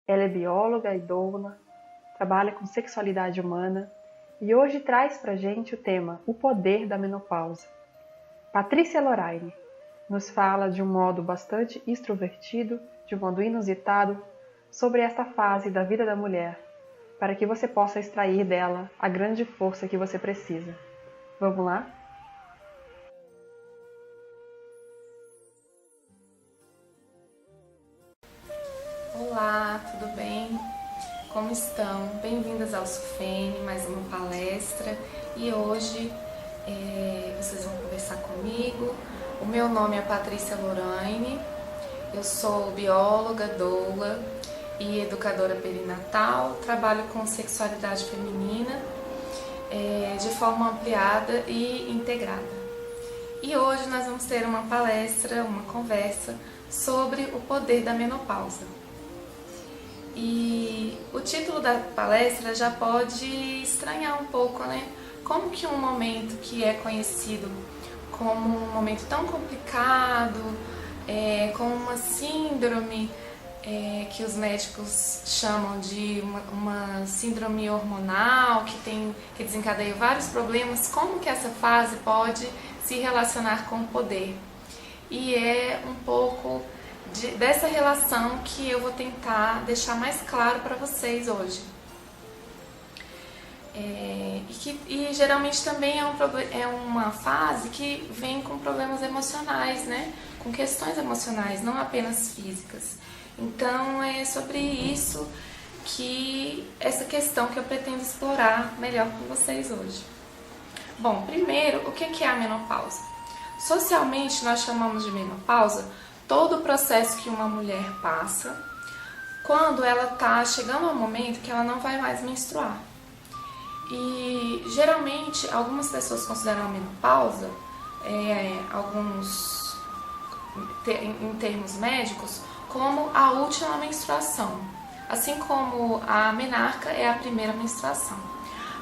Ela é bióloga e doula, trabalha com sexualidade humana e hoje traz pra gente o tema O Poder da Menopausa. Patrícia Loraine nos fala de um modo bastante extrovertido, de um modo inusitado, sobre esta fase da vida da mulher, para que você possa extrair dela a grande força que você precisa. Vamos lá? Olá, tudo bem? Como estão? Bem-vindas ao SUFENE, mais uma palestra, e hoje vocês vão conversar comigo. O meu nome é Patrícia Loraine, eu sou bióloga, doula e educadora perinatal, trabalho com sexualidade feminina de forma ampliada e integrada. E hoje nós vamos ter uma palestra, uma conversa sobre o poder da menopausa. E o título da palestra já pode estranhar um pouco, né? Como que um momento que é conhecido como um momento tão complicado, com uma síndrome que os médicos chamam de uma síndrome hormonal, que desencadeia vários problemas, como que essa fase pode se relacionar com o poder? E é um pouco dessa relação que eu vou tentar deixar mais claro para vocês hoje. E geralmente também é uma fase que vem com problemas emocionais, né? Com questões emocionais, não apenas físicas. Então é sobre isso essa questão que eu pretendo explorar melhor com vocês hoje. Bom, primeiro, o que é a menopausa? Socialmente nós chamamos de menopausa todo o processo que uma mulher passa quando ela está chegando ao momento que ela não vai mais menstruar. E geralmente algumas pessoas consideram a menopausa, em termos médicos, como a última menstruação, assim como a menarca é a primeira menstruação.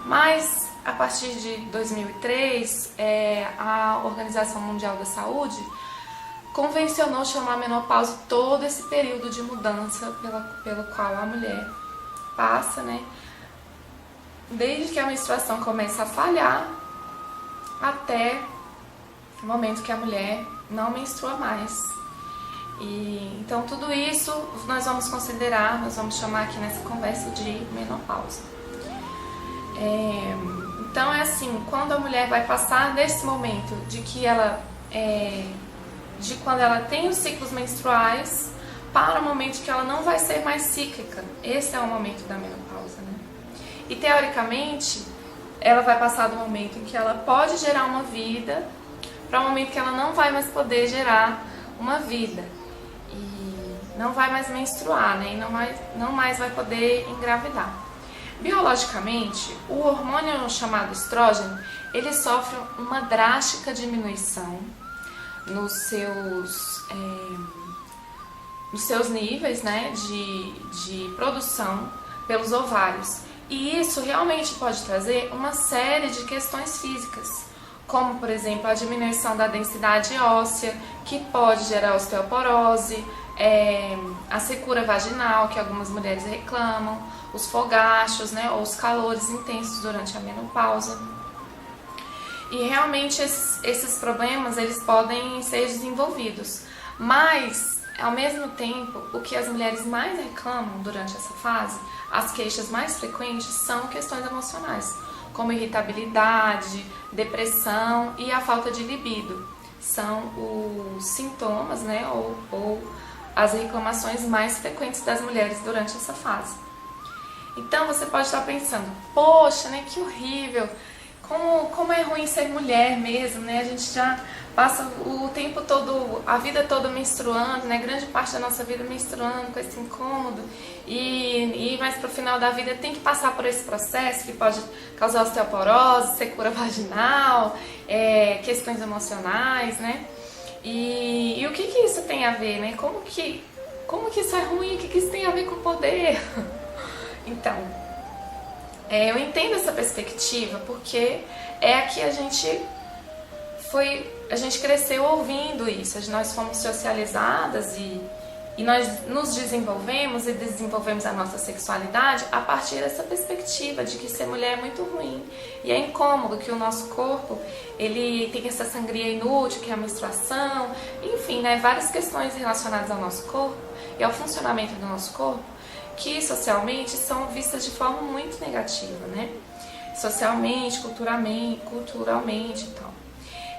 Mas a partir de 2003, a Organização Mundial da Saúde convencionou chamar a menopausa todo esse período de mudança pelo qual a mulher passa, né? Desde que a menstruação começa a falhar até o momento que a mulher não menstrua mais. Então tudo isso nós vamos chamar aqui nessa conversa de menopausa. Então é assim, quando a mulher vai passar desse momento de quando ela tem os ciclos menstruais para o momento que ela não vai ser mais cíclica. Esse é o momento da menopausa, né? E teoricamente, ela vai passar do momento em que ela pode gerar uma vida para o momento que ela não vai mais poder gerar uma vida. E não vai mais menstruar, né? E não mais vai poder engravidar. Biologicamente, o hormônio chamado estrógeno, eles sofrem uma drástica diminuição nos seus níveis, né, de produção pelos ovários. E isso realmente pode trazer uma série de questões físicas, como, por exemplo, a diminuição da densidade óssea, que pode gerar osteoporose, a secura vaginal, que algumas mulheres reclamam, os fogachos, né, ou os calores intensos durante a menopausa. E realmente esses problemas eles podem ser desenvolvidos, mas ao mesmo tempo o que as mulheres mais reclamam durante essa fase, as queixas mais frequentes são questões emocionais, como irritabilidade, depressão e a falta de libido. São os sintomas, né, ou as reclamações mais frequentes das mulheres durante essa fase. Então você pode estar pensando, poxa, né, que horrível, como é ruim ser mulher mesmo, né? A gente já passa o tempo todo, a vida toda menstruando, né? Grande parte da nossa vida menstruando com esse incômodo e mais pro final da vida tem que passar por esse processo que pode causar osteoporose, secura vaginal, questões emocionais, né? E o que isso tem a ver, né? Como que isso é ruim? O que isso tem a ver com o poder? Então, eu entendo essa perspectiva porque é a que a gente cresceu ouvindo isso, nós fomos socializadas e nós nos desenvolvemos e desenvolvemos a nossa sexualidade a partir dessa perspectiva de que ser mulher é muito ruim e é incômodo, que o nosso corpo ele tem essa sangria inútil, que é a menstruação, enfim, né, várias questões relacionadas ao nosso corpo e ao funcionamento do nosso corpo que socialmente são vistas de forma muito negativa, né? Socialmente, culturalmente e tal.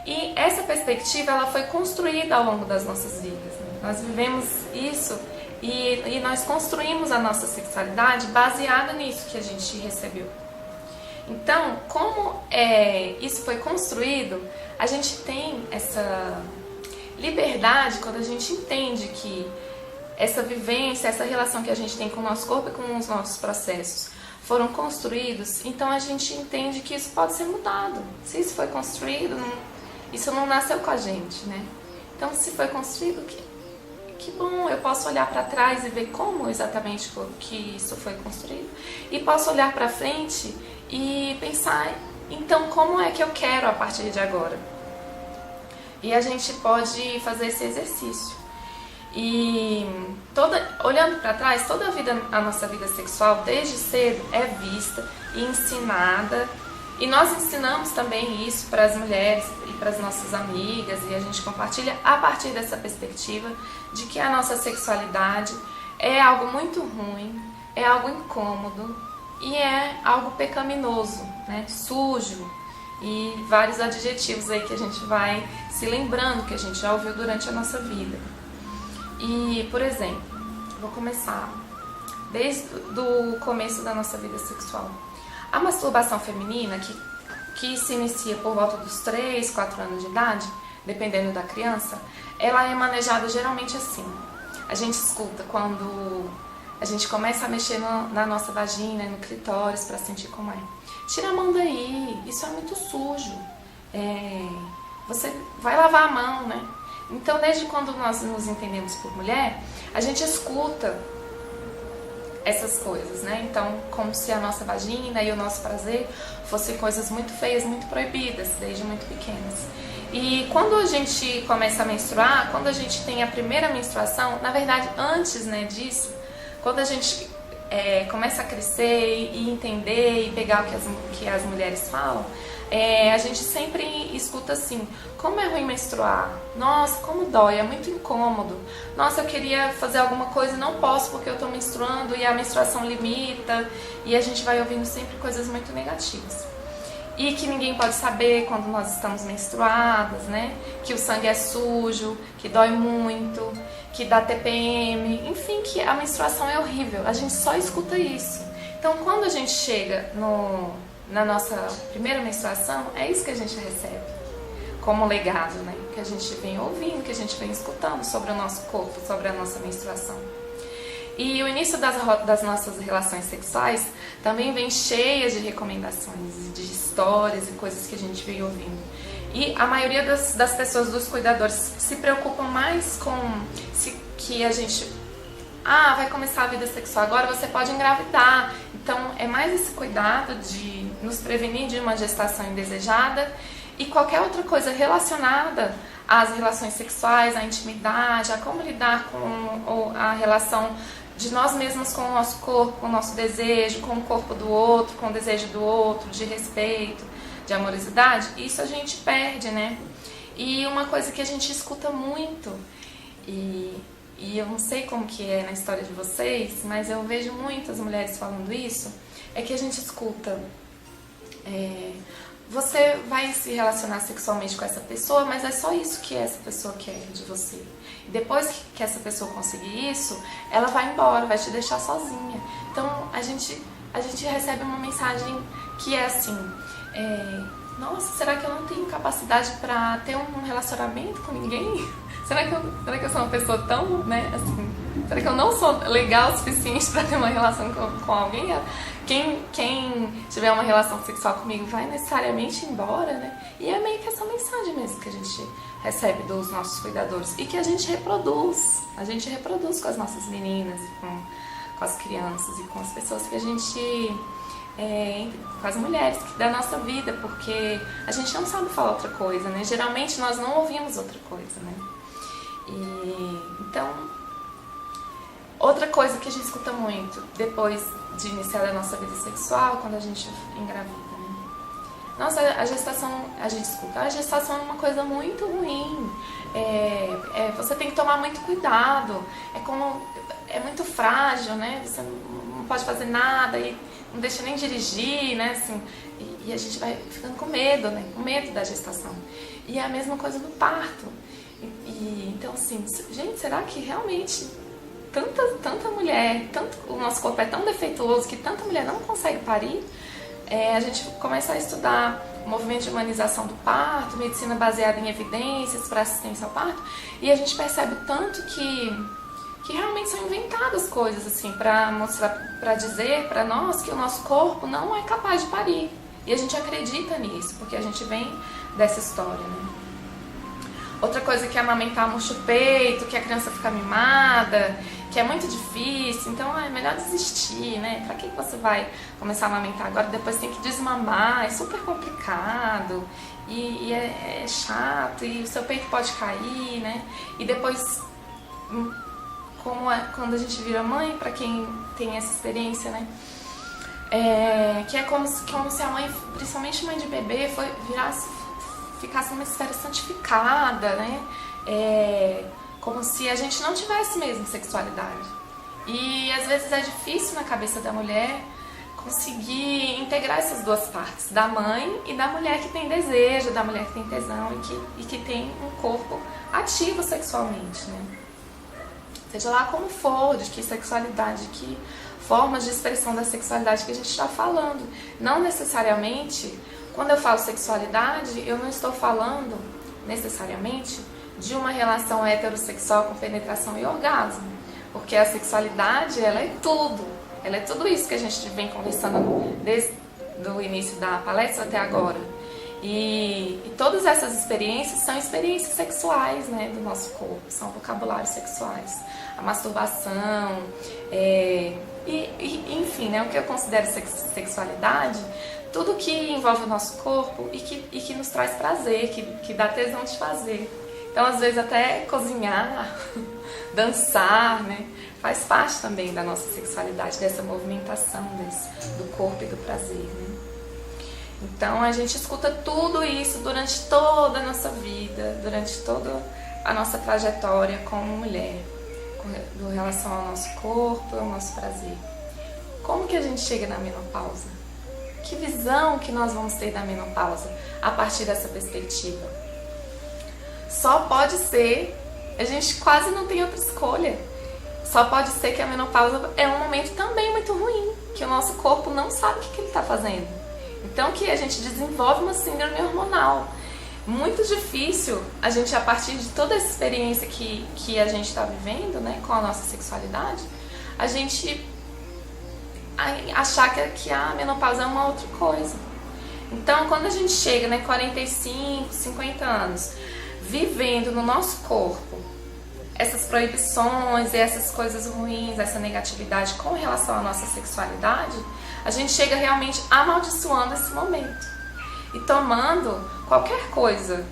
E essa perspectiva ela foi construída ao longo das nossas vidas, né? Nós vivemos isso e nós construímos a nossa sexualidade baseada nisso que a gente recebeu. Então, como isso foi construído, a gente tem essa liberdade quando a gente entende que essa vivência, essa relação que a gente tem com o nosso corpo e com os nossos processos foram construídos, então a gente entende que isso pode ser mudado. Se isso foi construído, isso não nasceu com a gente, né? Então, se foi construído, que bom, eu posso olhar para trás e ver como exatamente que isso foi construído. E posso olhar para frente e pensar, então, como é que eu quero a partir de agora? E a gente pode fazer esse exercício. E olhando para trás, a nossa vida sexual, desde cedo, é vista e ensinada. E nós ensinamos também isso para as mulheres e para as nossas amigas, e a gente compartilha a partir dessa perspectiva de que a nossa sexualidade é algo muito ruim, é algo incômodo e é algo pecaminoso, né? Sujo, e vários adjetivos aí que a gente vai se lembrando, que a gente já ouviu durante a nossa vida. E, por exemplo, vou começar desde o começo da nossa vida sexual. A masturbação feminina, que se inicia por volta dos 3, 4 anos de idade, dependendo da criança, ela é manejada geralmente assim. A gente escuta quando a gente começa a mexer na nossa vagina, no clitóris, para sentir como é. Tira a mão daí, isso é muito sujo. Você vai lavar a mão, né? Então, desde quando nós nos entendemos por mulher, a gente escuta essas coisas, né? Então, como se a nossa vagina e o nosso prazer fossem coisas muito feias, muito proibidas, desde muito pequenas. E quando a gente começa a menstruar, quando a gente tem a primeira menstruação, na verdade, antes, né, disso, quando a gente começa a crescer e entender e pegar o que as mulheres falam, a gente sempre escuta assim, como é ruim menstruar, nossa, como dói, é muito incômodo, nossa, eu queria fazer alguma coisa e não posso porque eu tô menstruando e a menstruação limita, e a gente vai ouvindo sempre coisas muito negativas. E que ninguém pode saber quando nós estamos menstruadas, né? Que o sangue é sujo, que dói muito, que dá TPM, enfim, que a menstruação é horrível, a gente só escuta isso. Então, quando a gente chega na nossa primeira menstruação, é isso que a gente recebe como legado, né? Que a gente vem ouvindo, que a gente vem escutando sobre o nosso corpo, sobre a nossa menstruação. E o início das nossas relações sexuais também vem cheias de recomendações, de histórias e coisas que a gente veio ouvindo. E a maioria das pessoas, dos cuidadores, se preocupam mais com que a gente... vai começar a vida sexual agora, você pode engravidar. Então é mais esse cuidado de nos prevenir de uma gestação indesejada e qualquer outra coisa relacionada às relações sexuais, à intimidade, a como lidar com a relação de nós mesmos com o nosso corpo, com o nosso desejo, com o corpo do outro, com o desejo do outro, de respeito, de amorosidade. Isso a gente perde, né? E uma coisa que a gente escuta muito, e eu não sei como que é na história de vocês, mas eu vejo muitas mulheres falando isso, é que a gente escuta... você vai se relacionar sexualmente com essa pessoa, mas é só isso que essa pessoa quer de você. E depois que essa pessoa conseguir isso, ela vai embora, vai te deixar sozinha. Então a gente recebe uma mensagem que é assim... nossa, será que eu não tenho capacidade para ter um relacionamento com ninguém? Será que eu sou uma pessoa tão, né, assim... Será que eu não sou legal o suficiente para ter uma relação com alguém? Quem tiver uma relação sexual comigo vai necessariamente embora, né? E é meio que essa mensagem mesmo que a gente recebe dos nossos cuidadores. E que a gente reproduz. A gente reproduz com as nossas meninas, com as crianças e com as pessoas que a gente... com as mulheres da nossa vida, porque a gente não sabe falar outra coisa, né? Geralmente nós não ouvimos outra coisa, né? Então, outra coisa que a gente escuta muito depois de iniciar a nossa vida sexual, quando a gente engravida, né? Nossa, a gestação, a gente escuta, a gestação é uma coisa muito ruim, você tem que tomar muito cuidado, é muito frágil, né? Você não pode fazer nada e não deixa nem dirigir, né? Assim, e a gente vai ficando com medo, né? Com medo da gestação. E é a mesma coisa no parto. Então, assim, gente, será que realmente tanta mulher, o nosso corpo é tão defeituoso que tanta mulher não consegue parir? A gente começa a estudar o movimento de humanização do parto, medicina baseada em evidências para assistência ao parto, e a gente percebe o tanto que realmente são inventadas coisas assim para mostrar, para dizer para nós que o nosso corpo não é capaz de parir. E a gente acredita nisso, porque a gente vem dessa história, né? Outra coisa que é amamentar murcha o peito, que a criança fica mimada, que é muito difícil, então é melhor desistir, né? Pra que você vai começar a amamentar agora, depois tem que desmamar, é super complicado e é chato, e o seu peito pode cair, né? E depois, quando a gente vira mãe, pra quem tem essa experiência, né? Que é como se a mãe, principalmente mãe de bebê, ficasse numa esfera santificada, né? Como se a gente não tivesse mesmo sexualidade. E às vezes é difícil na cabeça da mulher conseguir integrar essas duas partes, da mãe e da mulher que tem desejo, da mulher que tem tesão e que tem um corpo ativo sexualmente, né? Seja lá como for, de que sexualidade, de que formas de expressão da sexualidade que a gente está falando. Não necessariamente... Quando eu falo sexualidade, eu não estou falando necessariamente de uma relação heterossexual com penetração e orgasmo, porque a sexualidade, ela é tudo isso que a gente vem conversando desde o início da palestra até agora. E todas essas experiências são experiências sexuais, né, do nosso corpo, são vocabulários sexuais, a masturbação, enfim, né, o que eu considero sexualidade, tudo que envolve o nosso corpo e que nos traz prazer, que dá tesão de fazer. Então, às vezes, até cozinhar, dançar, né, faz parte também da nossa sexualidade, dessa movimentação do corpo e do prazer, né? Então, a gente escuta tudo isso durante toda a nossa vida, durante toda a nossa trajetória como mulher, com relação ao nosso corpo e ao nosso prazer. Como que a gente chega na menopausa? Que visão que nós vamos ter da menopausa a partir dessa perspectiva? Só pode ser, a gente quase não tem outra escolha, só pode ser que a menopausa é um momento também muito ruim, que o nosso corpo não sabe o que ele está fazendo. Então que a gente desenvolve uma síndrome hormonal. Muito difícil a gente, a partir de toda essa experiência que a gente está vivendo, né, com a nossa sexualidade, a gente achar que a menopausa é uma outra coisa. Então, quando a gente chega, né, 45, 50 anos, vivendo no nosso corpo essas proibições e essas coisas ruins, essa negatividade com relação à nossa sexualidade, a gente chega realmente amaldiçoando esse momento e tomando qualquer coisa.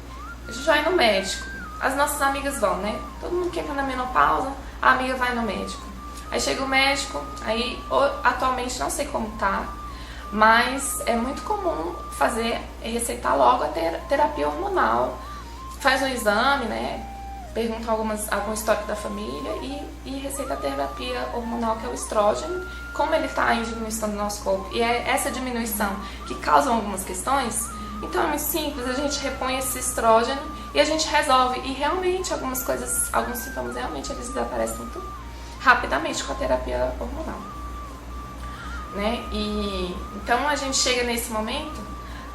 A gente vai no médico, as nossas amigas vão, né? Todo mundo que entra na menopausa, a amiga vai no médico. Aí chega o médico, aí atualmente não sei como tá, mas é muito comum receitar logo a terapia hormonal. Faz um exame, né? Pergunta algum histórico da família e receita a terapia hormonal, que é o estrógeno, como ele está em diminuição do nosso corpo. E é essa diminuição que causa algumas questões. Então é muito simples, a gente repõe esse estrógeno e a gente resolve. E realmente alguns sintomas realmente eles desaparecem muito rapidamente com a terapia hormonal, né? E então a gente chega nesse momento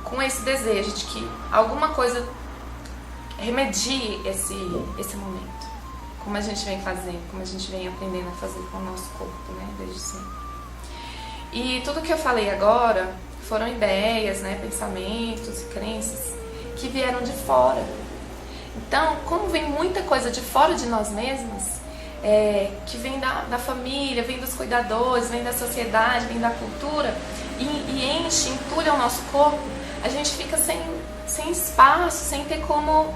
com esse desejo de que alguma coisa remedie esse momento, como a gente vem fazendo, como a gente vem aprendendo a fazer com o nosso corpo, né, desde sempre. E tudo que eu falei agora foram ideias, né, pensamentos e crenças que vieram de fora. Então, como vem muita coisa de fora de nós mesmos, que vem da família, vem dos cuidadores, vem da sociedade, vem da cultura, e enche, entulha o nosso corpo, a gente fica sem espaço, sem ter como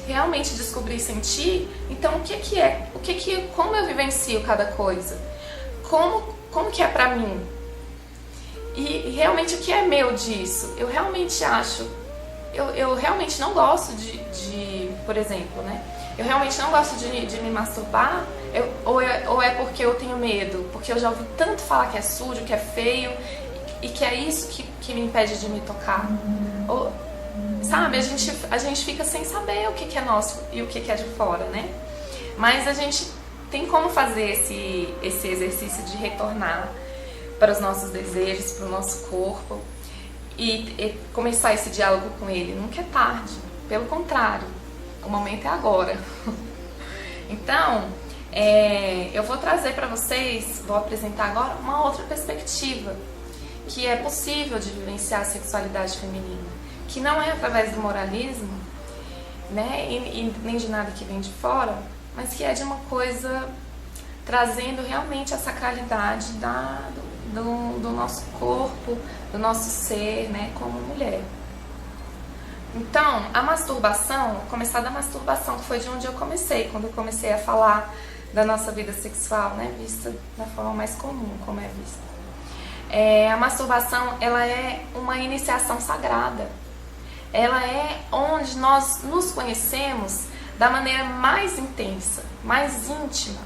realmente descobrir e sentir. Então, como eu vivencio cada coisa? Como que é pra mim? E realmente o que é meu disso? Eu realmente acho, eu realmente não gosto de, por exemplo, né? Eu realmente não gosto de me masturbar, ou é porque eu tenho medo, porque eu já ouvi tanto falar que é sujo, que é feio, e que é isso que me impede de me tocar. Ou, sabe, a gente fica sem saber o que é nosso e o que é de fora, né? Mas a gente tem como fazer esse exercício de retornar para os nossos desejos, para o nosso corpo e começar esse diálogo com ele. Nunca é tarde, pelo contrário, o momento é agora. Então, eu vou trazer para vocês, vou apresentar agora uma outra perspectiva, que é possível de vivenciar a sexualidade feminina, que não é através do moralismo, né, e nem de nada que vem de fora, mas que é de uma coisa trazendo realmente a sacralidade do nosso corpo, do nosso ser, né, como mulher. Então, a masturbação, começar da masturbação, que foi de onde eu comecei, quando eu comecei a falar da nossa vida sexual, né, vista da forma mais comum, como é vista. A masturbação, ela é uma iniciação sagrada. Ela é onde nós nos conhecemos da maneira mais intensa, mais íntima.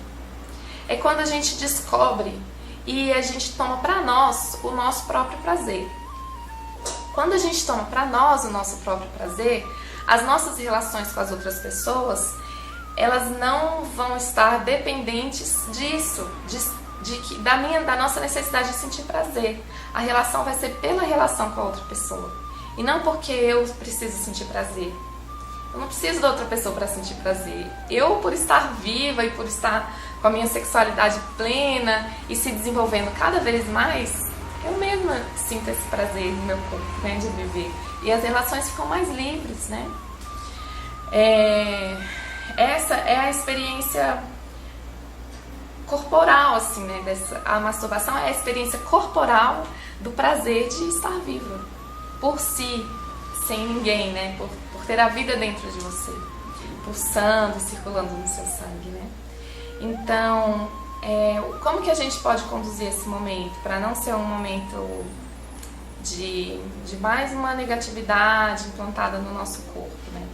É quando a gente descobre e a gente toma para nós o nosso próprio prazer. Quando a gente toma para nós o nosso próprio prazer, as nossas relações com as outras pessoas, elas não vão estar dependentes disso, da nossa necessidade de sentir prazer. A relação vai ser pela relação com a outra pessoa e não porque eu preciso sentir prazer. Eu não preciso da outra pessoa para sentir prazer. Eu, por estar viva e por estar com a minha sexualidade plena e se desenvolvendo cada vez mais, eu mesma sinto esse prazer no meu corpo, né, de viver. E as relações ficam mais livres, né? Essa é a experiência corporal, assim, né? A masturbação é a experiência corporal do prazer de estar viva, por si, sem ninguém, né? Por ter a vida dentro de você, pulsando, circulando no seu sangue, né? Então, como que a gente pode conduzir esse momento para não ser um momento de mais uma negatividade implantada no nosso corpo, né?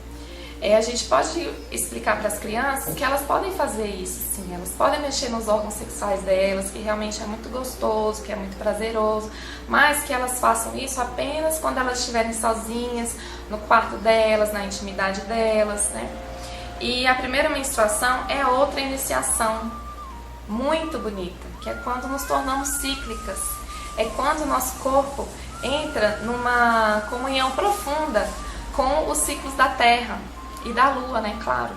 A gente pode explicar para as crianças que elas podem fazer isso, sim. Elas podem mexer nos órgãos sexuais delas, que realmente é muito gostoso, que é muito prazeroso, mas que elas façam isso apenas quando elas estiverem sozinhas, no quarto delas, na intimidade delas, né? E a primeira menstruação é outra iniciação muito bonita, que é quando nos tornamos cíclicas. É quando o nosso corpo entra numa comunhão profunda com os ciclos da Terra e da Lua, né, claro.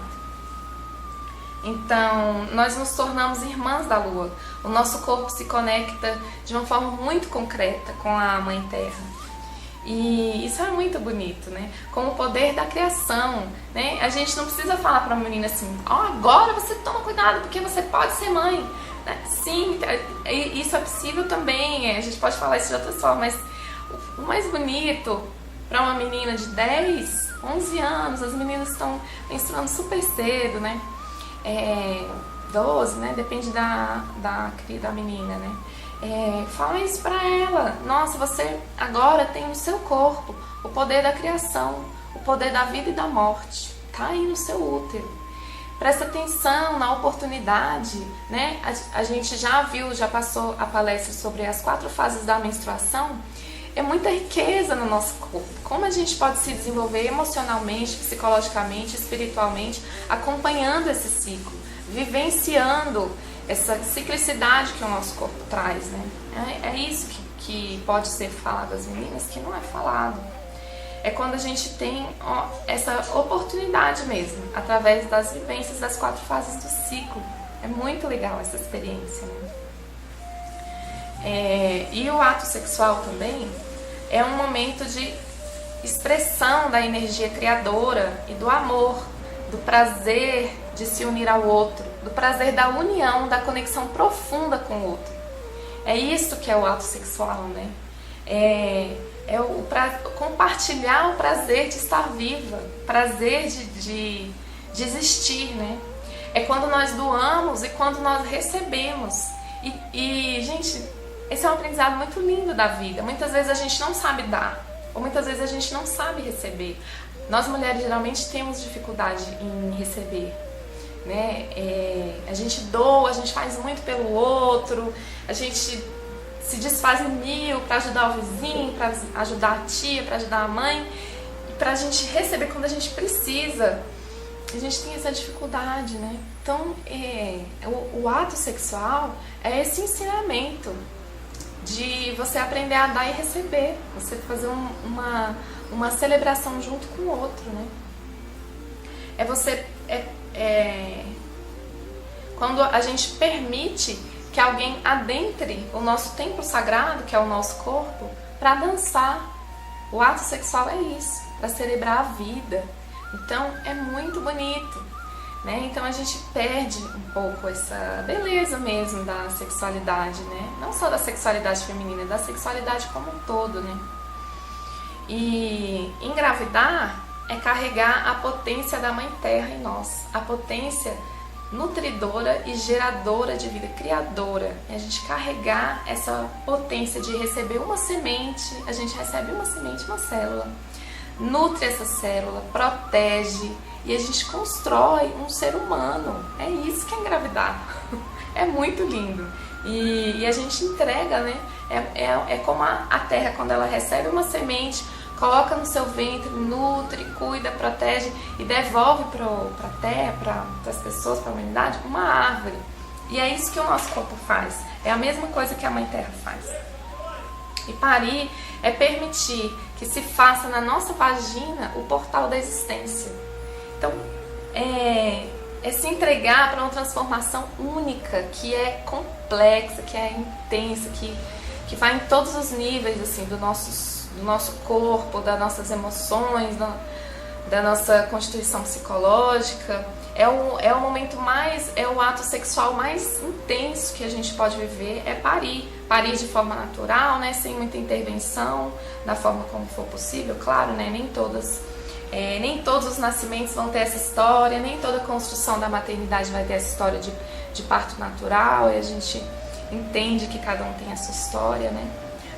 Então, nós nos tornamos irmãs da Lua. O nosso corpo se conecta de uma forma muito concreta com a Mãe Terra. E isso é muito bonito, né? Com o poder da criação, né? A gente não precisa falar para uma menina assim, agora você toma cuidado porque você pode ser mãe, né? Sim, isso é possível também, a gente pode falar isso de outras formas, mas o mais bonito para uma menina de 10, 11 anos, as meninas estão menstruando super cedo, né? 12, né? Depende da menina, né? Fala isso pra ela. Nossa, você agora tem no seu corpo o poder da criação, o poder da vida e da morte. Tá aí no seu útero. Presta atenção na oportunidade, né? A gente já viu, já passou a palestra sobre as 4 fases da menstruação. É muita riqueza no nosso corpo. Como a gente pode se desenvolver emocionalmente, psicologicamente, espiritualmente, acompanhando esse ciclo, vivenciando essa ciclicidade que o nosso corpo traz, né? É isso que pode ser falado às meninas, que não é falado. É quando a gente tem essa oportunidade mesmo, através das vivências das 4 fases do ciclo. É muito legal essa experiência, né? E o ato sexual também é um momento de expressão da energia criadora e do amor, do prazer de se unir ao outro, do prazer da união, da conexão profunda com o outro. É isso que é o ato sexual, né? Compartilhar o prazer de estar viva, prazer de existir, né? É quando nós doamos e quando nós recebemos. E, gente, esse é um aprendizado muito lindo da vida. Muitas vezes a gente não sabe dar, ou muitas vezes a gente não sabe receber. Nós mulheres geralmente temos dificuldade em receber, né? A gente doa, a gente faz muito pelo outro, a gente se desfaz em mil para ajudar o vizinho, para ajudar a tia, para ajudar a mãe, e para a gente receber quando a gente precisa. A gente tem essa dificuldade, né? Então, o ato sexual é esse ensinamento de você aprender a dar e receber, você fazer uma celebração junto com o outro, né? Quando a gente permite que alguém adentre o nosso templo sagrado, que é o nosso corpo, para dançar. O ato sexual é isso, para celebrar a vida. Então é muito bonito, né? Então a gente perde um pouco essa beleza mesmo da sexualidade, né? Não só da sexualidade feminina, da sexualidade como um todo, né? E engravidar é carregar a potência da Mãe Terra em nós, a potência nutridora e geradora de vida, criadora. É a gente carregar essa potência de receber uma semente, a gente recebe uma semente, uma célula, nutre essa célula, protege e a gente constrói um ser humano. É isso que é engravidar. É muito lindo. E a gente entrega, né? É como a terra, quando ela recebe uma semente, coloca no seu ventre, nutre, cuida, protege e devolve para a terra, para as pessoas, para a humanidade, uma árvore. E é isso que o nosso corpo faz. É a mesma coisa que a Mãe Terra faz. E parir é permitir que se faça na nossa vagina o portal da existência. Então, é se entregar para uma transformação única, que é complexa, que é intensa, que vai em todos os níveis assim, do nosso corpo, das nossas emoções, da nossa constituição psicológica. É o momento mais, é o ato sexual mais intenso que a gente pode viver, é parir. Parir de forma natural, né, sem muita intervenção, da forma como for possível, claro, né, nem todos os nascimentos vão ter essa história, nem toda construção da maternidade vai ter essa história de parto natural, e a gente entende que cada um tem a sua história, né?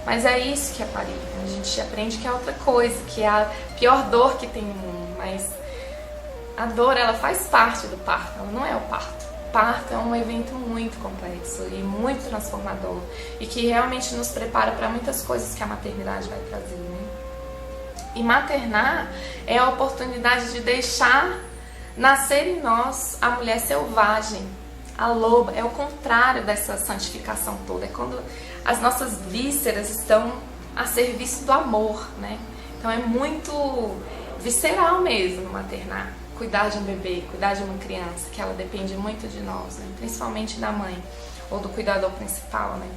Mas é isso que é parir. A gente aprende que é outra coisa, que é a pior dor que tem no mundo, mas a dor, ela faz parte do parto, ela não é o parto. O parto é um evento muito complexo e muito transformador e que realmente nos prepara para muitas coisas que a maternidade vai trazer, né? E maternar é a oportunidade de deixar nascer em nós a mulher selvagem, a loba. É o contrário dessa santificação toda, é quando as nossas vísceras estão a serviço do amor, né? Então é muito visceral mesmo maternar. cuidar de um bebê, cuidar de uma criança, que ela depende muito de nós, né? Principalmente da mãe ou do cuidador principal, né?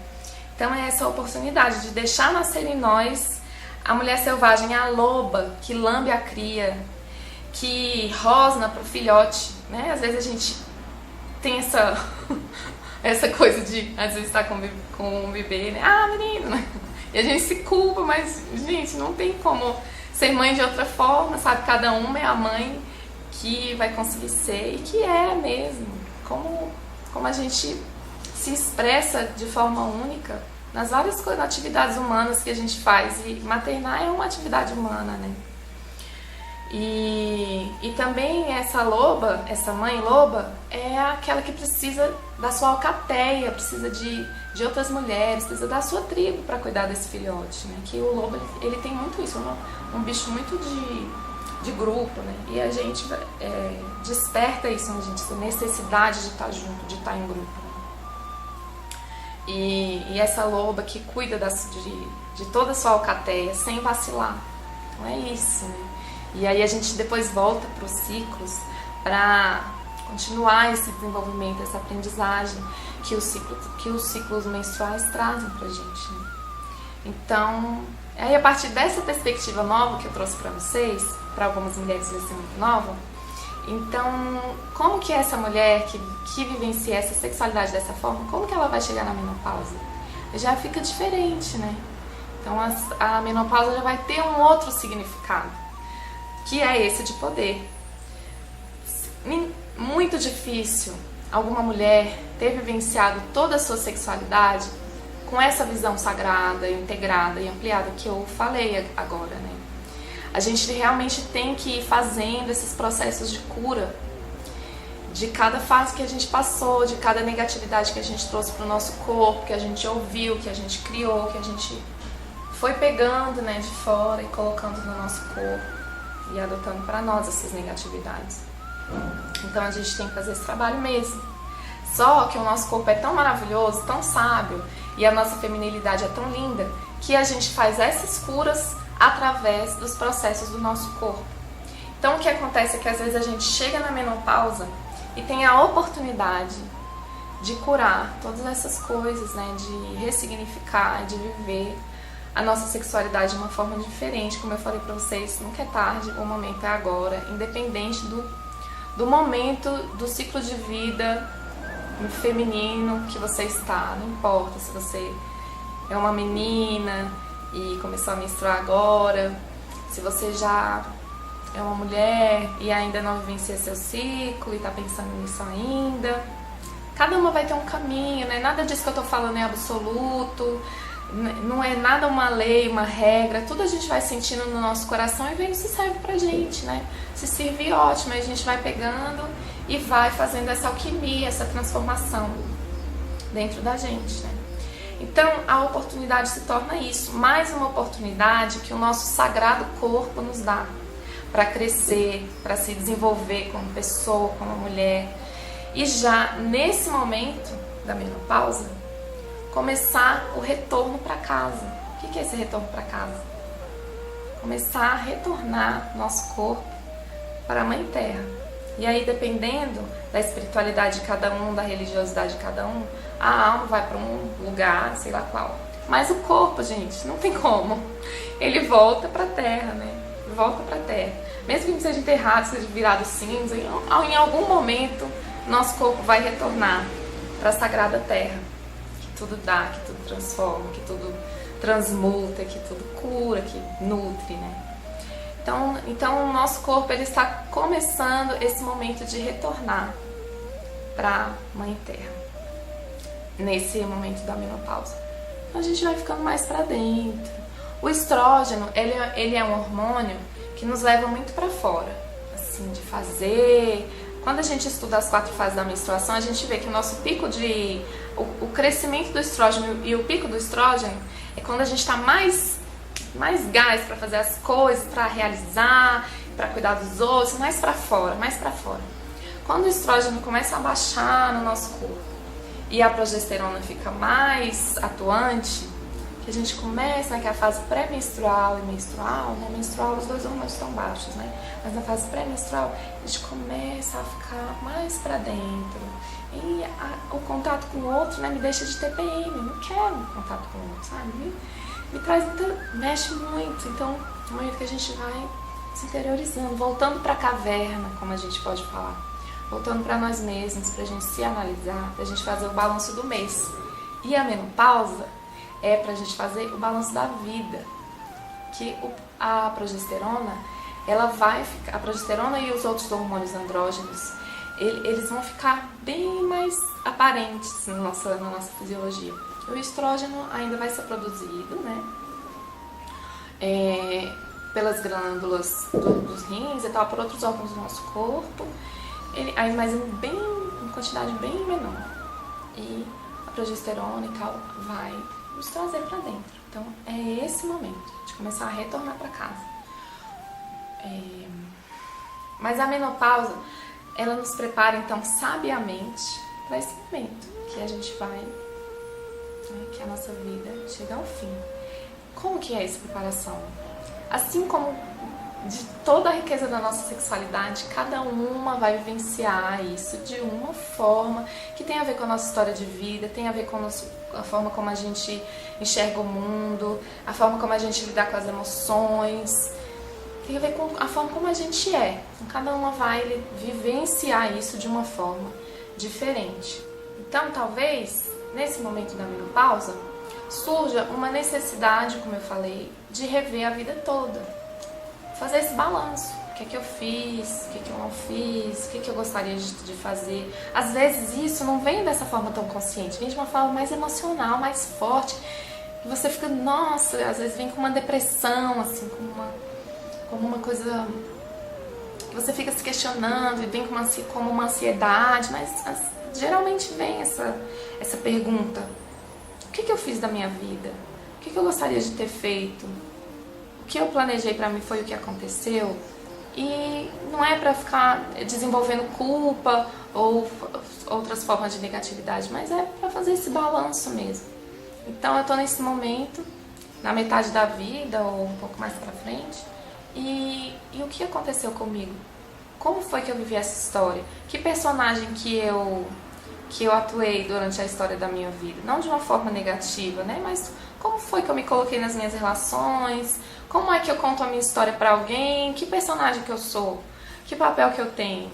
Então é essa oportunidade de deixar nascer em nós a mulher selvagem, a loba que lambe a cria, que rosna pro filhote, né? Às vezes a gente tem essa coisa de, às vezes, estar com um bebê, né? Ah, menino, né? E a gente se culpa, mas, gente, não tem como ser mãe de outra forma, sabe? Cada uma é a mãe que vai conseguir ser e que é mesmo. Como a gente se expressa de forma única nas várias atividades humanas que a gente faz. E maternar é uma atividade humana, né? E também essa loba, essa mãe loba, é aquela que precisa da sua alcateia, precisa de outras mulheres, precisa da sua tribo para cuidar desse filhote, né? Que o lobo, ele tem muito isso, um bicho muito de grupo, né? E a gente desperta isso na gente, essa necessidade de estar junto, de estar em grupo. E essa loba que cuida de toda a sua alcateia sem vacilar. Então é isso, né? E aí a gente depois volta para os ciclos para continuar esse desenvolvimento, essa aprendizagem que os ciclos menstruais trazem para a gente, né? Então, aí a partir dessa perspectiva nova que eu trouxe para vocês, para algumas mulheres vai ser muito nova, então, como que essa mulher que vivencia essa sexualidade dessa forma, como que ela vai chegar na menopausa? Já fica diferente, né? Então a menopausa já vai ter um outro significado, que é esse de poder. Muito difícil alguma mulher ter vivenciado toda a sua sexualidade com essa visão sagrada, integrada e ampliada que eu falei agora, né? A gente realmente tem que ir fazendo esses processos de cura de cada fase que a gente passou, de cada negatividade que a gente trouxe para o nosso corpo, que a gente ouviu, que a gente criou, que a gente foi pegando, né, de fora e colocando no nosso corpo e adotando para nós essas negatividades. Então a gente tem que fazer esse trabalho mesmo. Só que o nosso corpo é tão maravilhoso, tão sábio, e a nossa feminilidade é tão linda, que a gente faz essas curas através dos processos do nosso corpo. Então o que acontece é que às vezes a gente chega na menopausa e tem a oportunidade de curar todas essas coisas, né, de ressignificar, de viver a nossa sexualidade de uma forma diferente. Como eu falei pra vocês, nunca é tarde, o momento é agora, independente do momento, do ciclo de vida feminino que você está. Não importa se você é uma menina e começou a menstruar agora, se você já é uma mulher e ainda não vivencia seu ciclo e está pensando nisso ainda. Cada uma vai ter um caminho, né? Nada disso que eu tô falando é absoluto, não é nada uma lei, uma regra, tudo a gente vai sentindo no nosso coração e vendo se serve pra gente, né? Se servir, ótimo, aí a gente vai pegando e vai fazendo essa alquimia, essa transformação dentro da gente, né? Então a oportunidade se torna isso, mais uma oportunidade que o nosso sagrado corpo nos dá para crescer, para se desenvolver como pessoa, como mulher. E já nesse momento da menopausa, começar o retorno para casa. O que é esse retorno para casa? Começar a retornar nosso corpo para a Mãe Terra. E aí, dependendo da espiritualidade de cada um, da religiosidade de cada um, a alma vai para um lugar, sei lá qual. Mas o corpo, gente, não tem como. Ele volta para a Terra, né? Volta para a Terra. Mesmo que não seja enterrado, seja virado cinza, em algum momento nosso corpo vai retornar para a Sagrada Terra. Que tudo dá, que tudo transforma, que tudo transmuta, que tudo cura, que nutre, né? Então o nosso corpo ele está começando esse momento de retornar para a Mãe Terra, nesse momento da menopausa. Então a gente vai ficando mais para dentro. O estrógeno, ele é um hormônio que nos leva muito para fora, assim, de fazer. Quando a gente estuda as 4 fases da menstruação, a gente vê que o nosso pico o crescimento do estrógeno e o pico do estrógeno é quando a gente está mais gás para fazer as coisas, para realizar, para cuidar dos outros, mais para fora, mais para fora. Quando o estrógeno começa a baixar no nosso corpo e a progesterona fica mais atuante, que a gente começa, né, que é a fase pré-menstrual e menstrual, né, menstrual os dois hormônios estão baixos, né, mas na fase pré-menstrual a gente começa a ficar mais pra dentro, e o contato com o outro, né, me deixa de TPM, eu não quero contato com o outro, sabe, me traz, mexe muito, então é um momento que a gente vai se interiorizando, voltando pra caverna, como a gente pode falar, voltando pra nós mesmos, pra gente se analisar, pra gente fazer o balanço do mês. E a menopausa é pra gente fazer o balanço da vida, que a progesterona, ela vai ficar, a progesterona e os outros hormônios andrógenos, eles vão ficar bem mais aparentes na nossa fisiologia. O estrógeno ainda vai ser produzido, né, pelas glândulas dos rins e tal, por outros órgãos do nosso corpo, mas em quantidade bem menor. E a progesterona e tal vai nos trazer para dentro. Então é esse momento de começar a retornar para casa. Mas a menopausa, ela nos prepara então sabiamente para esse momento que a gente vai, né, que a nossa vida chega ao fim. Como que é essa preparação? Assim como de toda a riqueza da nossa sexualidade, cada uma vai vivenciar isso de uma forma que tem a ver com a nossa história de vida, tem a ver com a forma como a gente enxerga o mundo, a forma como a gente lidar com as emoções, tem a ver com a forma como a gente é. Então, cada uma vai vivenciar isso de uma forma diferente. Então, talvez, nesse momento da menopausa, surja uma necessidade, como eu falei, de rever a vida toda. Fazer esse balanço. O que é que eu fiz, o que é que eu não fiz, o que é que eu gostaria de fazer. Às vezes isso não vem dessa forma tão consciente, vem de uma forma mais emocional, mais forte. E você fica, nossa, às vezes vem com uma depressão, assim, como uma coisa que você fica se questionando, e vem como uma ansiedade, mas geralmente vem essa pergunta. O que eu fiz da minha vida? O que eu gostaria de ter feito? O que eu planejei pra mim foi o que aconteceu? E não é pra ficar desenvolvendo culpa ou outras formas de negatividade, mas é pra fazer esse balanço mesmo. Então eu tô nesse momento, na metade da vida ou um pouco mais pra frente, e o que aconteceu comigo? Como foi que eu vivi essa história? Que personagem que eu atuei durante a história da minha vida? Não de uma forma negativa, né? Mas como foi que eu me coloquei nas minhas relações? Como é que eu conto a minha história pra alguém? Que personagem que eu sou? Que papel que eu tenho?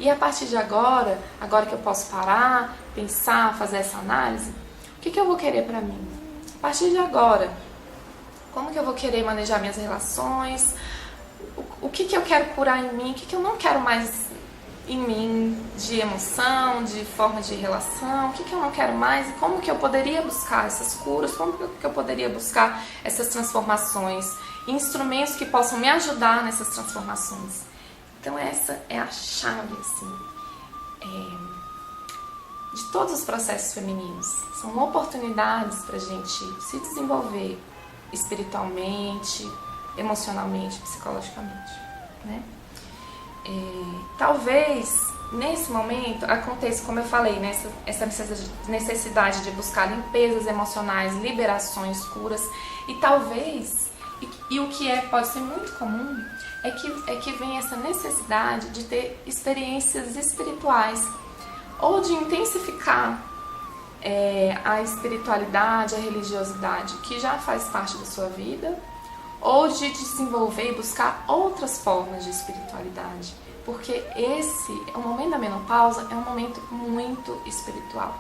E a partir de agora que eu posso parar, pensar, fazer essa análise, o que eu vou querer pra mim? A partir de agora, como que eu vou querer manejar minhas relações? O que eu quero curar em mim? O que eu não quero mais em mim de emoção, de forma de relação? O que eu não quero mais? E como que eu poderia buscar essas curas? Como que eu poderia buscar essas transformações? Instrumentos que possam me ajudar nessas transformações. Então essa é a chave, assim, de todos os processos femininos. São oportunidades para a gente se desenvolver espiritualmente, emocionalmente, psicologicamente, né? Talvez nesse momento aconteça, como eu falei, né, essa necessidade de buscar limpezas emocionais, liberações, curas, e talvez, e o que pode ser muito comum, é que vem essa necessidade de ter experiências espirituais, ou de intensificar a espiritualidade, a religiosidade que já faz parte da sua vida, ou de desenvolver e buscar outras formas de espiritualidade, porque o momento da menopausa é um momento muito espiritual.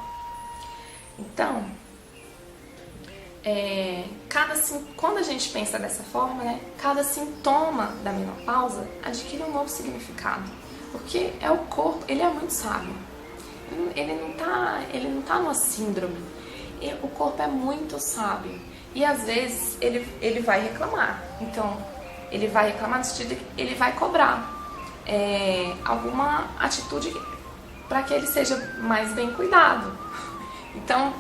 Então, quando a gente pensa dessa forma, né, cada sintoma da menopausa adquire um novo significado, porque o corpo, ele é muito sábio, ele não tá numa síndrome, o corpo é muito sábio. E às vezes ele vai reclamar. Então, ele vai reclamar no sentido de que ele vai cobrar alguma atitude para que ele seja mais bem cuidado. Então,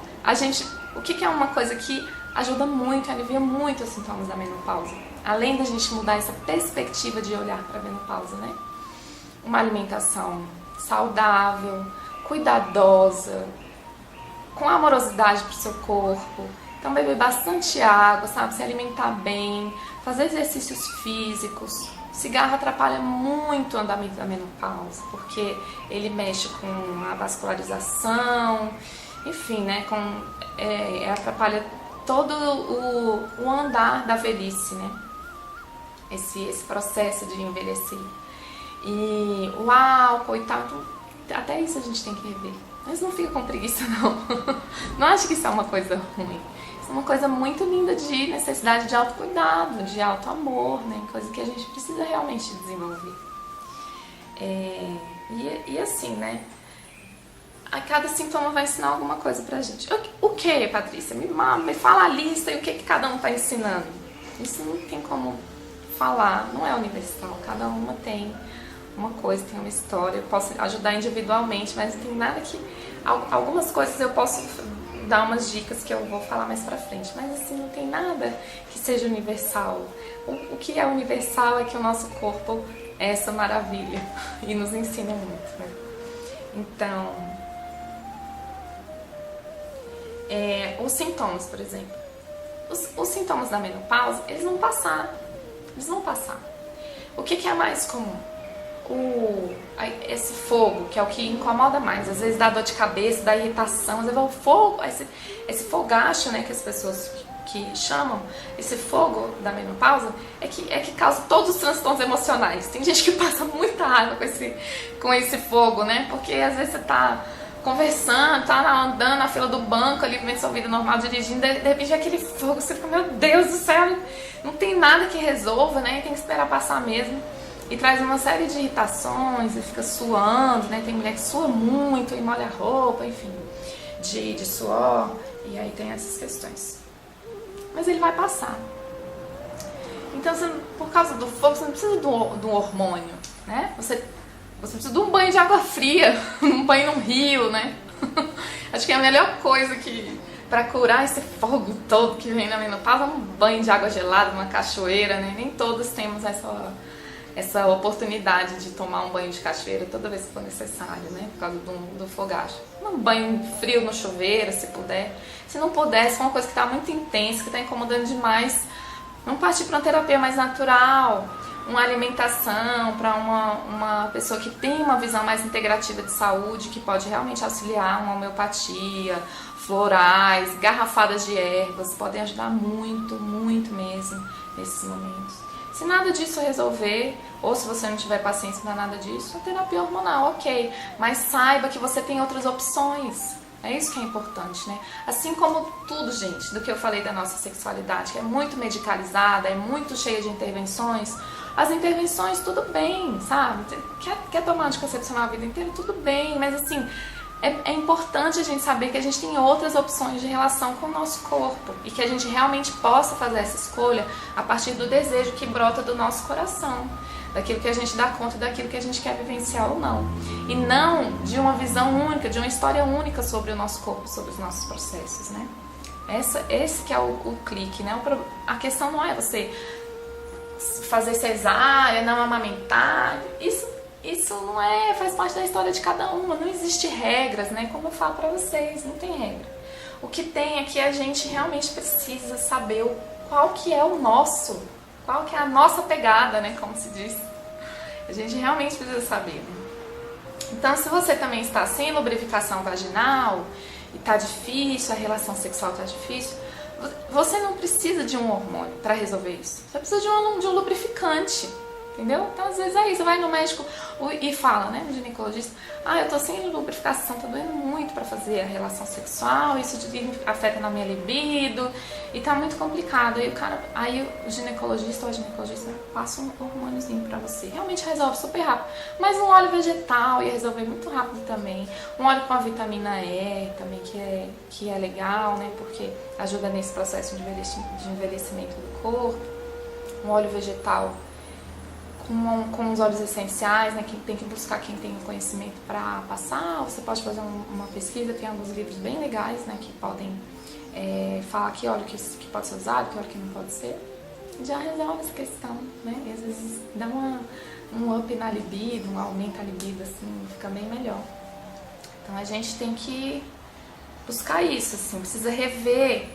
o que é uma coisa que ajuda muito, alivia muito os sintomas da menopausa? Além da gente mudar essa perspectiva de olhar para a menopausa, né? Uma alimentação saudável, cuidadosa, com amorosidade para o seu corpo. Então beber bastante água, sabe? Se alimentar bem, fazer exercícios físicos. O cigarro atrapalha muito o andamento da menopausa, porque ele mexe com a vascularização, enfim, né? Atrapalha todo o andar da velhice, né? Esse processo de envelhecer. E o álcool e tal, então, até isso a gente tem que rever. Mas não fica com preguiça, não. Não acho que isso é uma coisa ruim. Isso é uma coisa muito linda de necessidade de autocuidado, de autoamor, né? Coisa que a gente precisa realmente desenvolver. E assim, né? A cada sintoma vai ensinar alguma coisa pra gente. O que, Patrícia? Me fala a lista e o que cada um tá ensinando. Isso não tem como falar, não é universal. Cada uma tem uma coisa, tem uma história. Eu posso ajudar individualmente, mas não tem nada que... Algumas coisas eu posso dar umas dicas que eu vou falar mais pra frente, mas assim, não tem nada que seja universal. O que é universal é que o nosso corpo é essa maravilha e nos ensina muito, né? Então, os sintomas, por exemplo. Os sintomas da menopausa, eles vão passar. Eles vão passar. O que é mais comum? Esse fogo, que é o que incomoda mais. Às vezes dá dor de cabeça, dá irritação. Às vezes o fogo, esse fogacho, né, que as pessoas que chamam, esse fogo da menopausa, é que causa todos os transtornos emocionais. Tem gente que passa muita raiva com esse fogo, né? Porque às vezes você tá conversando, tá andando na fila do banco ali, vivendo sua vida normal, dirigindo, de repente é aquele fogo, você fica, meu Deus do céu, não tem nada que resolva, né? Tem que esperar passar mesmo. E traz uma série de irritações, e fica suando, né? Tem mulher que sua muito e molha a roupa, enfim, de suor, e aí tem essas questões. Mas ele vai passar. Então, por causa do fogo, você não precisa de um hormônio, né? Você precisa de um banho de água fria, um banho num rio, né? Acho que é a melhor coisa para curar esse fogo todo que vem na menopausa, um banho de água gelada, uma cachoeira, né? Nem todos temos essa oportunidade de tomar um banho de cachoeira toda vez que for necessário, né? Por causa do fogacho. Um banho frio no chuveiro, se puder. Se não puder, se for uma coisa que está muito intensa, que está incomodando demais, vamos partir para uma terapia mais natural, uma alimentação para uma pessoa que tem uma visão mais integrativa de saúde, que pode realmente auxiliar, uma homeopatia, florais, garrafadas de ervas, podem ajudar muito, muito mesmo nesses momentos. Se nada disso resolver, ou se você não tiver paciência para nada disso, a terapia hormonal, ok. Mas saiba que você tem outras opções. É isso que é importante, né? Assim como tudo, gente, do que eu falei da nossa sexualidade, que é muito medicalizada, é muito cheia de intervenções. As intervenções, tudo bem, sabe? Quer tomar anticoncepcional a vida inteira? Tudo bem, mas assim... É importante a gente saber que a gente tem outras opções de relação com o nosso corpo e que a gente realmente possa fazer essa escolha a partir do desejo que brota do nosso coração, daquilo que a gente dá conta, daquilo que a gente quer vivenciar ou não. E não de uma visão única, de uma história única sobre o nosso corpo, sobre os nossos processos, né? Esse que é o clique, né? A questão não é você fazer cesárea, não amamentar, isso não faz parte da história de cada uma, não existe regras, né? Como eu falo pra vocês, não tem regra. O que tem é que a gente realmente precisa saber qual que é o nosso, qual que é a nossa pegada, né? Como se diz. A gente realmente precisa saber, né? Então, se você também está sem lubrificação vaginal e tá difícil, a relação sexual tá difícil, você não precisa de um hormônio para resolver isso. Você precisa de um lubrificante. Entendeu? Então, às vezes você vai no médico e fala, né, no ginecologista, eu tô sem lubrificação, tá doendo muito pra fazer a relação sexual, isso afeta na minha libido e tá muito complicado. Aí o ginecologista ou a ginecologista passa um hormôniozinho pra você. Realmente resolve super rápido. Mas um óleo vegetal ia resolver muito rápido também. Um óleo com a vitamina E também, que é legal, né, porque ajuda nesse processo de envelhecimento do corpo. Um óleo vegetal com os óleos essenciais, né, que tem que buscar quem tem o conhecimento para passar. Você pode fazer uma pesquisa, tem alguns livros bem legais, né, que podem falar que óleo que pode ser usado, que óleo que não pode ser. Já resolve essa questão, né, e às vezes dá um up na libido, um aumento a libido, assim, fica bem melhor. Então a gente tem que buscar isso, assim, precisa rever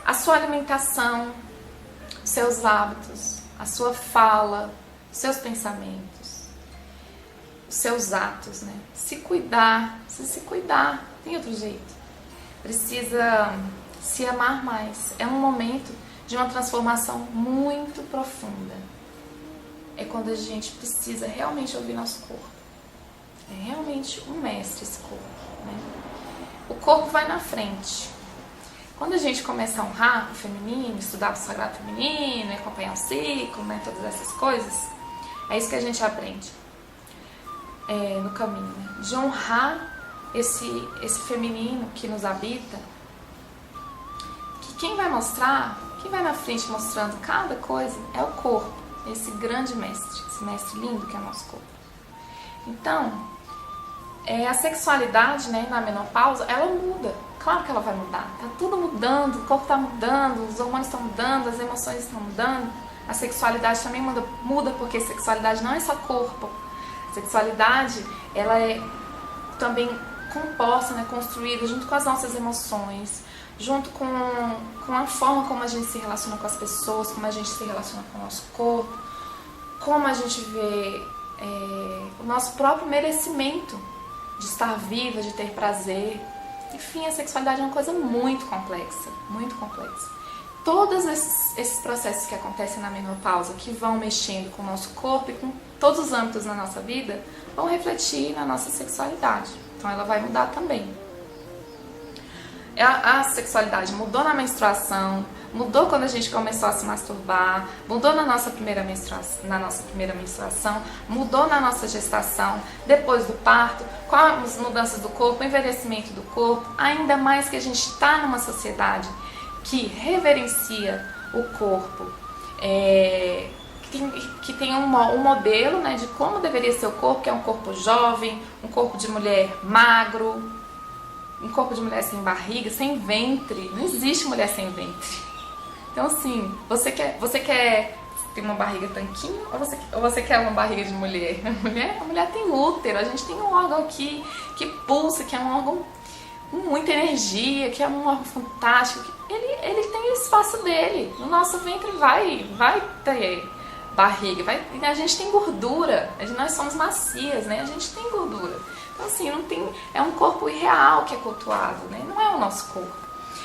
a sua alimentação, os seus hábitos, a sua fala, os seus pensamentos, os seus atos, né? Se cuidar, precisa se cuidar, tem outro jeito. Precisa se amar mais. É um momento de uma transformação muito profunda. É quando a gente precisa realmente ouvir nosso corpo. É realmente um mestre esse corpo, né? O corpo vai na frente. Quando a gente começa a honrar o feminino, estudar o sagrado feminino, acompanhar o ciclo, né, todas essas coisas, é isso que a gente aprende no caminho, né? De honrar esse feminino que nos habita, que quem vai mostrar, quem vai na frente mostrando cada coisa é o corpo, esse grande mestre, esse mestre lindo que é o nosso corpo. Então, a sexualidade, né, na menopausa, ela muda. Claro que ela vai mudar. Tá tudo mudando, o corpo está mudando, os hormônios estão mudando, as emoções estão mudando. A sexualidade também muda porque sexualidade não é só corpo. A sexualidade, ela é também composta, né, construída junto com as nossas emoções, junto com a forma como a gente se relaciona com as pessoas, como a gente se relaciona com o nosso corpo, como a gente vê o nosso próprio merecimento de estar viva, de ter prazer. Enfim, a sexualidade é uma coisa muito complexa, muito complexa. Todos esses processos que acontecem na menopausa, que vão mexendo com o nosso corpo e com todos os âmbitos na nossa vida, vão refletir na nossa sexualidade. Então ela vai mudar também. A sexualidade mudou na menstruação, mudou quando a gente começou a se masturbar, mudou na nossa primeira menstruação, mudou na nossa gestação, depois do parto, com as mudanças do corpo, o envelhecimento do corpo, ainda mais que a gente está numa sociedade que reverencia o corpo, que tem um modelo, né, de como deveria ser o corpo, que é um corpo jovem, um corpo de mulher magro, um corpo de mulher sem barriga, sem ventre. Não existe mulher sem ventre. Então, assim, você quer ter uma barriga tanquinho ou você quer uma barriga de mulher? A mulher tem útero, a gente tem um órgão aqui que pulsa, que é um órgão com muita energia, que é um órgão fantástico. Ele tem o espaço dele. No nosso ventre vai ter barriga. A gente tem gordura, nós somos macias, né? A gente tem gordura. Então, assim, é um corpo irreal que é cultuado, né? Não é o nosso corpo.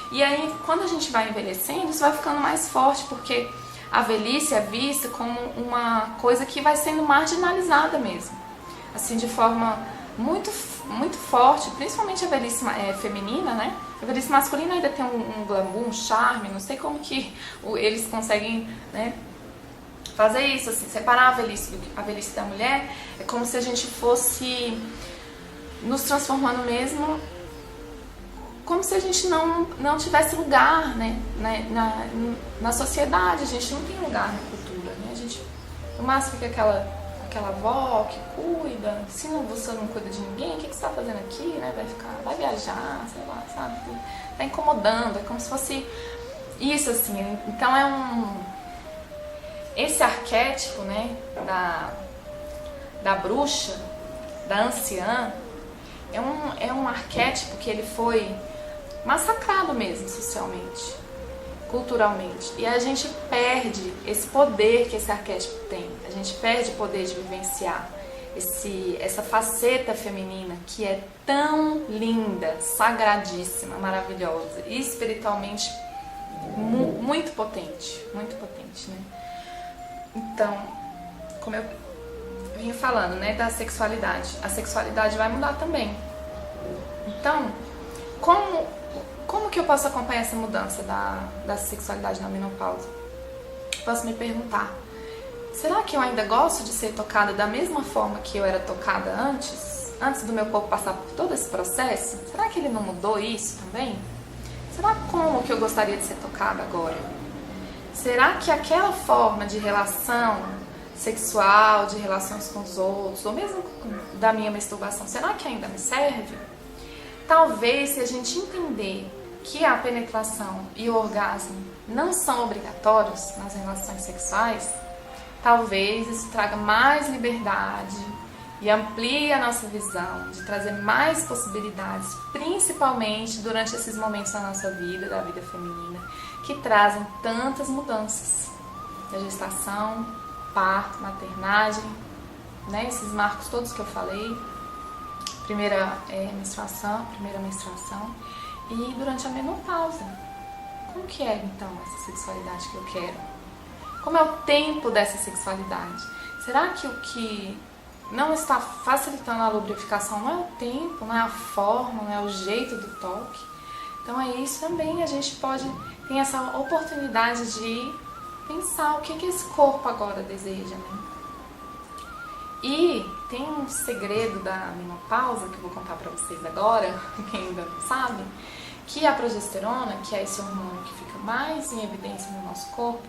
E aí, quando a gente vai envelhecendo, isso vai ficando mais forte, porque a velhice é vista como uma coisa que vai sendo marginalizada mesmo. Assim, de forma muito, muito forte, principalmente a velhice feminina, né? A velhice masculina ainda tem um glamour, um charme, não sei como que eles conseguem, né, fazer isso, assim, separar a velhice da mulher. É como se a gente fosse nos transformando mesmo, como se a gente não tivesse lugar, né, na sociedade. A gente não tem lugar na cultura, né? A gente, no máximo, fica aquela avó que cuida. Se você não cuida de ninguém, o que você está fazendo aqui, né? Vai viajar, sei lá, sabe? Tá incomodando, é como se fosse isso, assim. Então esse arquétipo, né, da bruxa, da anciã, é um arquétipo que ele foi massacrado mesmo socialmente, culturalmente. E a gente perde esse poder que esse arquétipo tem. A gente perde o poder de vivenciar essa faceta feminina que é tão linda, sagradíssima, maravilhosa e espiritualmente muito potente, né? Então, como eu vinha falando, né, da sexualidade, a sexualidade vai mudar também. Então, como que eu posso acompanhar essa mudança da sexualidade na menopausa? Posso me perguntar, será que eu ainda gosto de ser tocada da mesma forma que eu era tocada antes do meu corpo passar por todo esse processo? Será que ele não mudou isso também? Será como que eu gostaria de ser tocada agora? Será que aquela forma de relação sexual, de relações com os outros, ou mesmo da minha masturbação, será que ainda me serve? Talvez, se a gente entender que a penetração e o orgasmo não são obrigatórios nas relações sexuais, talvez isso traga mais liberdade e amplia a nossa visão, de trazer mais possibilidades, principalmente durante esses momentos da nossa vida, da vida feminina, que trazem tantas mudanças, da gestação, parto, maternagem, né? Esses marcos todos que eu falei, primeira menstruação e durante a menopausa. Como que é então essa sexualidade que eu quero? Como é o tempo dessa sexualidade? Será que o que não está facilitando a lubrificação não é o tempo, não é a forma, não é o jeito do toque? Então é isso também, a gente tem essa oportunidade de pensar o que esse corpo agora deseja, né? E tem um segredo da menopausa que eu vou contar pra vocês agora, quem ainda não sabe, que a progesterona, que é esse hormônio que fica mais em evidência no nosso corpo,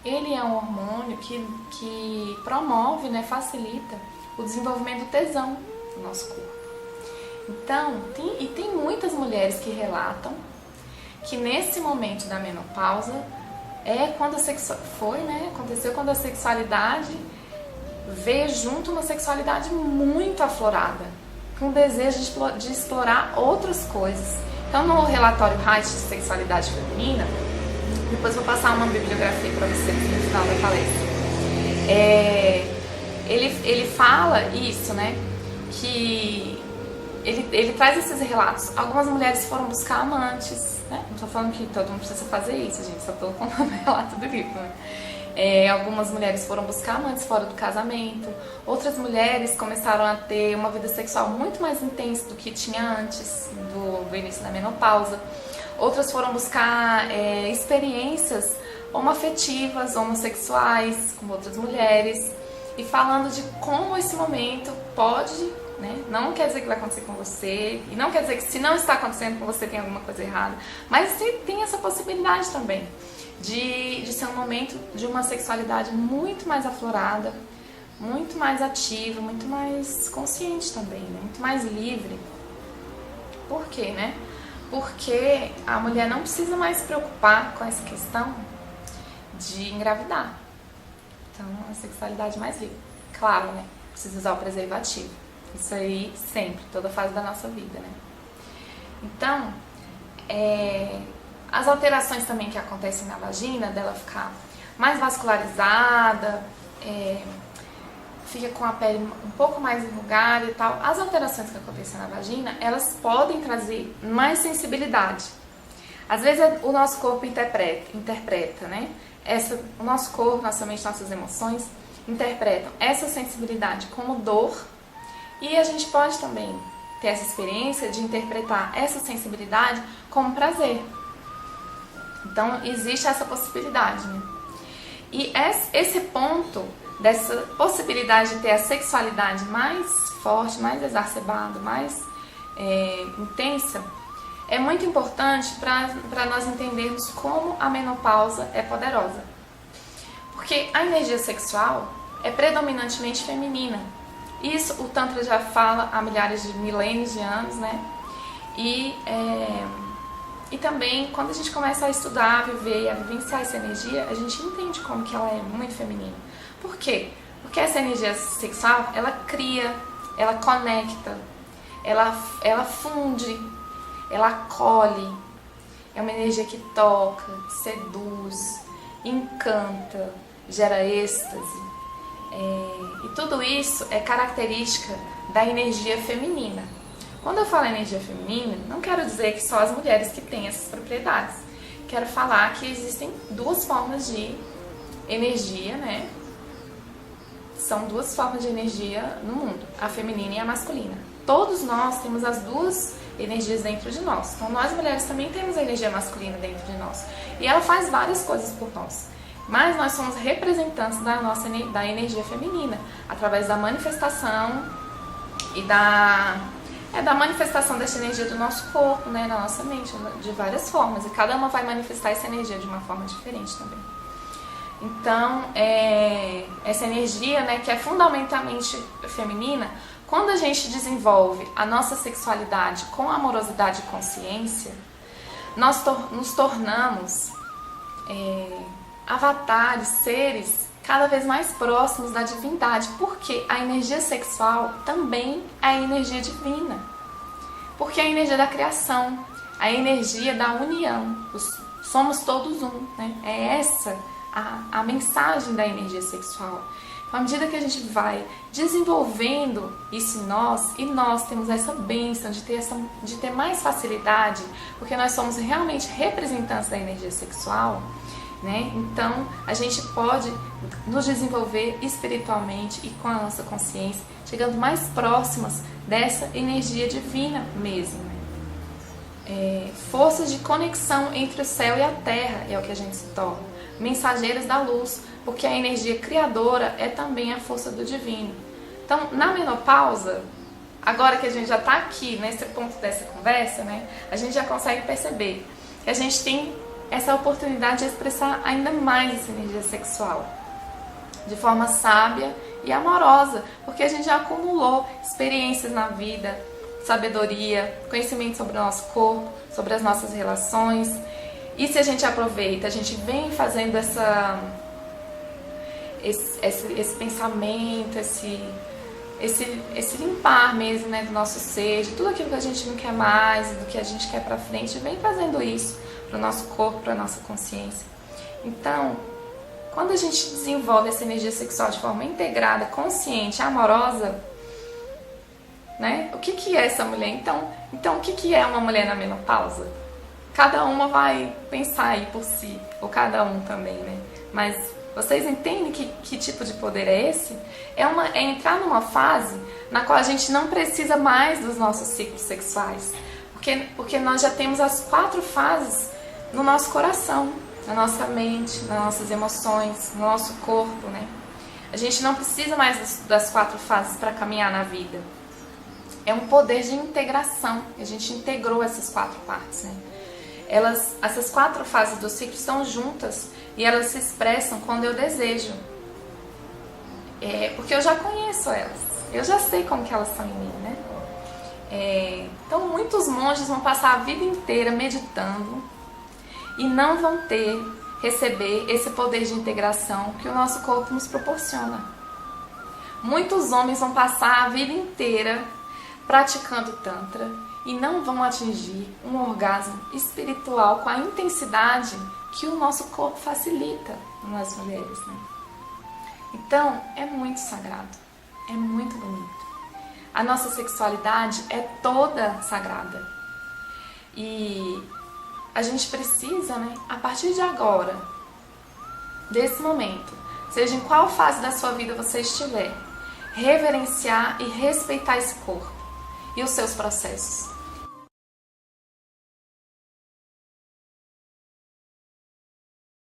ele é um hormônio que promove, né, facilita o desenvolvimento do tesão no nosso corpo. Então, tem muitas mulheres que relatam que nesse momento da menopausa aconteceu quando a sexualidade veio junto uma sexualidade muito aflorada, com o desejo de explorar outras coisas. Então, no relatório Reich de Sexualidade Feminina, depois vou passar uma bibliografia para vocês no final da palestra, ele fala isso, né, que ele traz esses relatos. Algumas mulheres foram buscar amantes, né? Não estou falando que todo mundo precisa fazer isso, gente, só estou contando o relato do livro, né? Algumas mulheres foram buscar amantes fora do casamento, outras mulheres começaram a ter uma vida sexual muito mais intensa do que tinha antes do início da menopausa, outras foram buscar experiências homoafetivas, homossexuais com outras mulheres, e falando de como esse momento pode, né? Não quer dizer que vai acontecer com você, e não quer dizer que se não está acontecendo com você tem alguma coisa errada, mas tem essa possibilidade também de ser um momento de uma sexualidade muito mais aflorada, muito mais ativa, muito mais consciente também, né? Muito mais livre. Por quê, né? Porque a mulher não precisa mais se preocupar com essa questão de engravidar. Então, a sexualidade mais livre. Claro, né? Precisa usar o preservativo. Isso aí sempre, toda fase da nossa vida, né? Então, as alterações também que acontecem na vagina, dela ficar mais vascularizada, fica com a pele um pouco mais enrugada e tal. As alterações que acontecem na vagina, elas podem trazer mais sensibilidade. Às vezes o nosso corpo interpreta, né? O nosso corpo, nossa mente, nossas emoções interpretam essa sensibilidade como dor, e a gente pode também ter essa experiência de interpretar essa sensibilidade como prazer. Então existe essa possibilidade, né? E esse ponto dessa possibilidade de ter a sexualidade mais forte, mais exacerbada, mais intensa, é muito importante para nós entendermos como a menopausa é poderosa. Porque a energia sexual é predominantemente feminina. Isso o Tantra já fala há milhares de milênios de anos, né? E também, quando a gente começa a estudar, a viver e a vivenciar essa energia, a gente entende como que ela é muito feminina. Por quê? Porque essa energia sexual, ela cria, ela conecta, ela funde, ela acolhe. É uma energia que toca, seduz, encanta, gera êxtase. E tudo isso é característica da energia feminina. Quando eu falo energia feminina, não quero dizer que só as mulheres que têm essas propriedades. Quero falar que existem duas formas de energia, né? São duas formas de energia no mundo, a feminina e a masculina. Todos nós temos as duas energias dentro de nós. Então nós mulheres também temos a energia masculina dentro de nós. E ela faz várias coisas por nós. Mas nós somos representantes da energia feminina, através da manifestação e da manifestação dessa energia do nosso corpo, né, na nossa mente, de várias formas. E cada uma vai manifestar essa energia de uma forma diferente também. Então, essa energia, né, que é fundamentalmente feminina, quando a gente desenvolve a nossa sexualidade com amorosidade e consciência, nós nos tornamos avatares, seres cada vez mais próximos da divindade, porque a energia sexual também é a energia divina, porque é a energia da criação, a energia da união, somos todos um, né? É essa a mensagem da energia sexual. Então, à medida que a gente vai desenvolvendo isso em nós, e nós temos essa bênção de ter mais facilidade, porque nós somos realmente representantes da energia sexual, né? Então, a gente pode nos desenvolver espiritualmente e com a nossa consciência, chegando mais próximas dessa energia divina mesmo. Forças de conexão entre o céu e a terra é o que a gente se torna. Mensageiros da luz, porque a energia criadora é também a força do divino. Então, na menopausa, agora que a gente já está aqui nesse ponto dessa conversa, né, a gente já consegue perceber que a gente tem essa oportunidade de expressar ainda mais essa energia sexual de forma sábia e amorosa, porque a gente já acumulou experiências na vida, sabedoria, conhecimento sobre o nosso corpo, sobre as nossas relações. E se a gente aproveita, a gente vem fazendo esse pensamento, esse limpar mesmo, né, do nosso ser, de tudo aquilo que a gente não quer mais, do que a gente quer pra frente, vem fazendo isso para o nosso corpo, para a nossa consciência. Então, quando a gente desenvolve essa energia sexual de forma integrada, consciente, amorosa, né, o que é essa mulher? Então o que é uma mulher na menopausa? Cada uma vai pensar aí por si, ou cada um também, né? Mas vocês entendem que tipo de poder é esse? É entrar numa fase na qual a gente não precisa mais dos nossos ciclos sexuais, porque nós já temos as 4 fases no nosso coração, na nossa mente, nas nossas emoções, no nosso corpo, né? A gente não precisa mais das 4 fases para caminhar na vida. É um poder de integração, a gente integrou essas 4 partes, né? Essas 4 fases do ciclo estão juntas e elas se expressam quando eu desejo. Porque eu já conheço elas, eu já sei como que elas são em mim, né? Então muitos monges vão passar a vida inteira meditando e não vão receber esse poder de integração que o nosso corpo nos proporciona. Muitos homens vão passar a vida inteira praticando Tantra e não vão atingir um orgasmo espiritual com a intensidade que o nosso corpo facilita nas mulheres, né? Então, é muito sagrado, é muito bonito. A nossa sexualidade é toda sagrada. E a gente precisa, né, a partir de agora, desse momento, seja em qual fase da sua vida você estiver, reverenciar e respeitar esse corpo e os seus processos.